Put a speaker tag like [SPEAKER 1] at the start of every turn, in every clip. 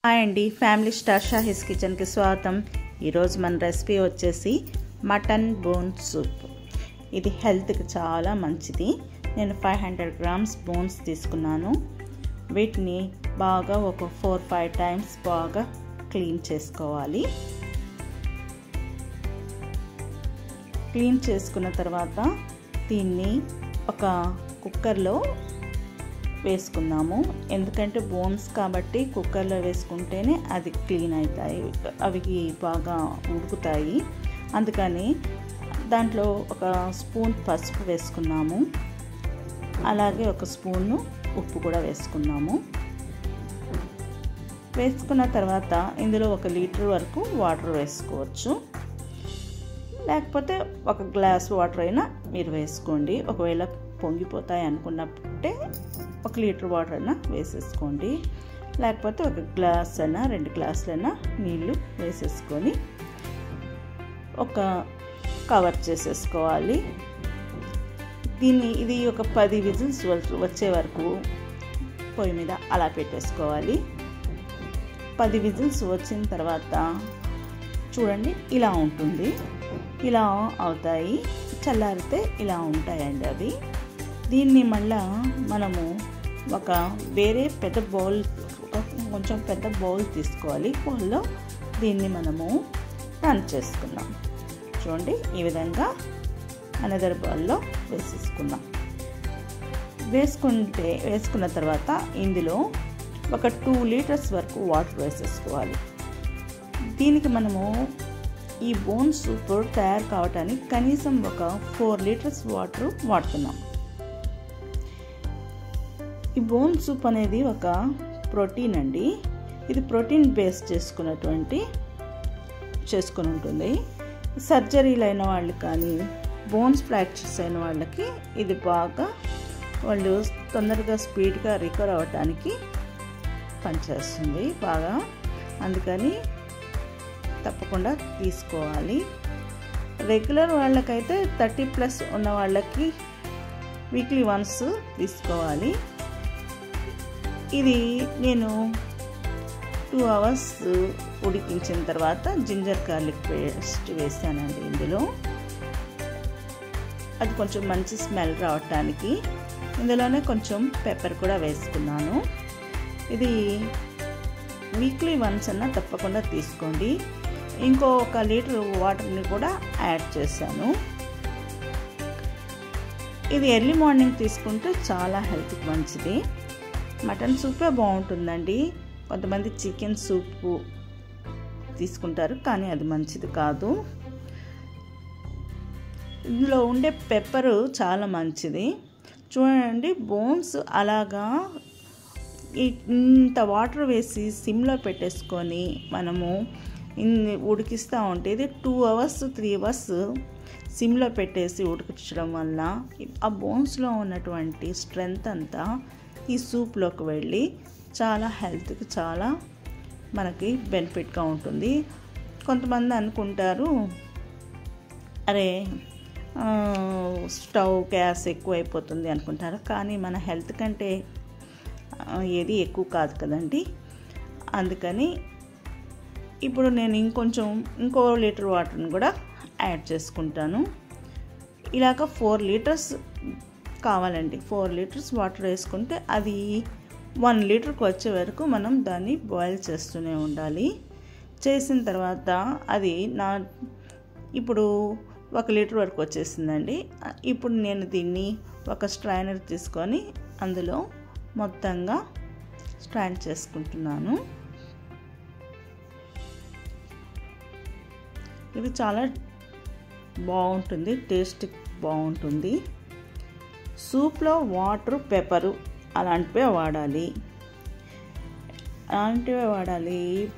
[SPEAKER 1] Hi అండి, family star Shahis కిచెన్కి స్వాగతం. ఈరోజు మన రెసిపీ వచ్చేసి మటన్ బోన్ సూప్. ఇది హెల్త్కి చాలా మంచిది. నేను 500 గ్రామ్స్ బోన్స్ తీసుకున్నాను. వీటిని బాగా ఒక 4-5 టైమ్స్ బాగా క్లీన్ చేసుకోవాలి. క్లీన్ చేసుకున్న తర్వాత దీన్ని ఒక కుక్కర్లో వేసుకుందాము. ఎందుకంటే బోన్స్ కాబట్టి కుక్కర్లో వేసుకుంటేనే అది క్లీన్ అవుతాయి, అవి బాగా ఉడుకుతాయి. అందుకని దాంట్లో ఒక స్పూన్ పసుపు వేసుకున్నాము, అలాగే ఒక స్పూను ఉప్పు కూడా వేసుకున్నాము. వేసుకున్న తర్వాత ఇందులో 1 లీటర్ వరకు వాటర్ వేసుకోవచ్చు, లేకపోతే 1 గ్లాస్ వాటర్ అయినా మీరు వేసుకోండి. ఒకవేళ పొంగిపోతాయి అనుకున్నప్పుడే 1 లీటర్ వాటర్ అయినా వేసేసుకోండి, లేకపోతే 1 గ్లాస్ అయినా 2 గ్లాసులైనా నీళ్ళు వేసేసుకొని ఒక కవర్ చేసేసుకోవాలి. ఇది ఒక 10 విజిల్స్ వచ్చే వరకు పొయ్యి మీద అలా పెట్టేసుకోవాలి. 10 విజిల్స్ వచ్చిన తర్వాత చూడండి, ఇలా ఉంటుంది. ఇలా అవుతాయి, చల్లారితే ఇలా ఉంటాయండి అవి. దీన్ని మళ్ళా మనము ఒక వేరే పెద్ద బౌల్, కొంచెం పెద్ద బౌల్ తీసుకోవాలి. బౌల్లో దీన్ని మనము రన్ చేసుకుందాం. చూడండి, ఈ విధంగా అనదర్ బౌల్లో వేసేసుకుందాం. వేసుకున్న తర్వాత ఇందులో ఒక 2 లీటర్స్ వరకు వాటర్ వేసేసుకోవాలి. దీనికి మనము ఈ బోన్ సూప్ తయారు కావటానికి కనీసం ఒక 4 లీటర్స్ వాటర్ వాడుతున్నాం. ఈ బోన్ సూప్ అనేది ఒక ప్రోటీన్ అండి. ఇది ప్రోటీన్ బేస్ చేసుకుని ఉంటుంది. సర్జరీలు అయిన వాళ్ళు కానీ బోన్స్ ఫ్రాక్చర్స్ అయిన వాళ్ళకి ఇది బాగా వాళ్ళు తొందరగా స్పీడ్గా రికవర్ అవ్వడానికి పనిచేస్తుంది బాగా. అందుకని తప్పకుండా తీసుకోవాలి. రెగ్యులర్ వాళ్ళకైతే 30+ ఉన్న వాళ్ళకి వీక్లీ వన్స్ తీసుకోవాలి. ఇది నేను 2 అవర్స్ ఉడికించిన తర్వాత జింజర్ గార్లిక్ పేస్ట్ వేసానండి ఇందులో. అది కొంచెం మంచి స్మెల్ రావటానికి. ఇందులోనే కొంచెం పెప్పర్ కూడా వేసుకున్నాను. ఇది వీక్లీ వన్స్ అన్నా తప్పకుండా తీసుకోండి. ఇంకో 1 లీటర్ వాటర్ని కూడా యాడ్ చేశాను. ఇది ఎర్లీ మార్నింగ్ తీసుకుంటే చాలా హెల్త్కి మంచిది. మటన్ సూపే బాగుంటుందండి. కొంతమంది చికెన్ సూపు తీసుకుంటారు, కానీ అది మంచిది కాదు. ఇందులో ఉండే పెప్పరు చాలా మంచిది. చూడండి, బోన్స్ అలాగా ఇంత వాటర్ వేసి సిమ్లో పెట్టేసుకొని మనము ఉడికిస్తూ ఉంటే ఇది 2 అవర్స్ 3 అవర్స్ సిమ్లో పెట్టేసి ఉడికించడం వల్ల ఆ బోన్స్లో ఉన్నటువంటి స్ట్రెంగ్త్ అంతా ఈ సూప్లోకి వెళ్ళి చాలా హెల్త్కి చాలా మనకి బెనిఫిట్గా ఉంటుంది. కొంతమంది అనుకుంటారు, అరే స్టవ్ గ్యాస్ ఎక్కువైపోతుంది అనుకుంటారు, కానీ మన హెల్త్ కంటే ఏది ఎక్కువ కాదు కదండి. అందుకని ఇప్పుడు నేను ఇంకో లీటర్ వాటర్ని కూడా యాడ్ చేసుకుంటాను. ఇలాగ 4 లీటర్స్ కావాలండి. 4 లీటర్స్ వాటర్ వేసుకుంటే అది 1 లీటర్కి వచ్చే వరకు మనం దాన్ని బాయిల్ చేస్తూనే ఉండాలి. చేసిన తర్వాత అది ఇప్పుడు 1 లీటర్ వరకు వచ్చేసిందండి. ఇప్పుడు నేను దీన్ని ఒక స్ట్రైనర్ తీసుకొని అందులో మొత్తంగా స్ట్రైన్ చేసుకుంటున్నాను. ఇది చాలా బాగుంటుంది, టేస్ట్ బాగుంటుంది. సూప్లో వాటర్, పెప్పరు అలాంటివే వాడాలి.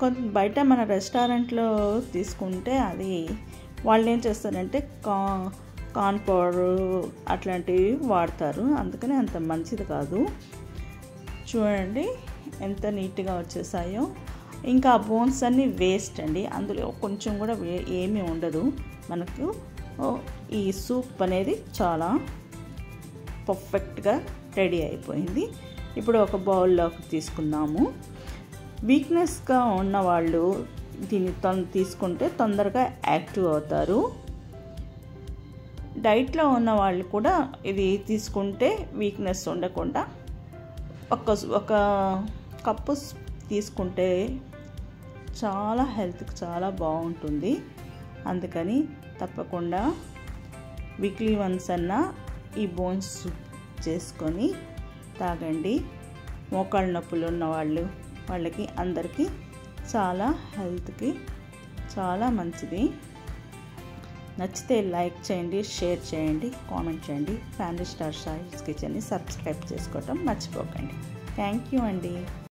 [SPEAKER 1] కొంత బయట మన రెస్టారెంట్లో తీసుకుంటే అది వాళ్ళు ఏం చేస్తారంటే కార్న్ పౌడర్ అట్లాంటివి వాడతారు, అందుకని అంత మంచిది కాదు. చూడండి ఎంత నీట్గా వచ్చేసాయో. ఇంకా ఆ బోన్స్ అన్నీ వేస్ట్ అండి, అందులో కొంచెం కూడా ఏమీ ఉండదు. మనకు ఈ సూప్ అనేది చాలా పర్ఫెక్ట్గా రెడీ అయిపోయింది. ఇప్పుడు ఒక బౌల్లోకి తీసుకుందాము. వీక్నెస్గా ఉన్నవాళ్ళు దీన్ని తీసుకుంటే తొందరగా యాక్టివ్ అవుతారు. డైట్లో ఉన్న వాళ్ళు కూడా ఇది తీసుకుంటే వీక్నెస్ ఉండకుండా ఒక కప్పు తీసుకుంటే చాలా హెల్త్కి చాలా బాగుంటుంది. అందుకని తప్పకుండా వీక్లీ వన్స్ అన్నా ఈ బోన్స్ సూప్ చేసుకొని తాగండి. మోకాళ్ళ నొప్పులు ఉన్న వాళ్ళకి అందరికీ చాలా హెల్త్కి చాలా మంచిది. నచ్చితే లైక్ చేయండి, షేర్ చేయండి, కామెంట్ చేయండి. ఫ్యామిలీ స్టార్ సాయిస్ కిచెన్ని సబ్స్క్రైబ్ చేసుకోవటం మర్చిపోకండి. థ్యాంక్ యూ అండి.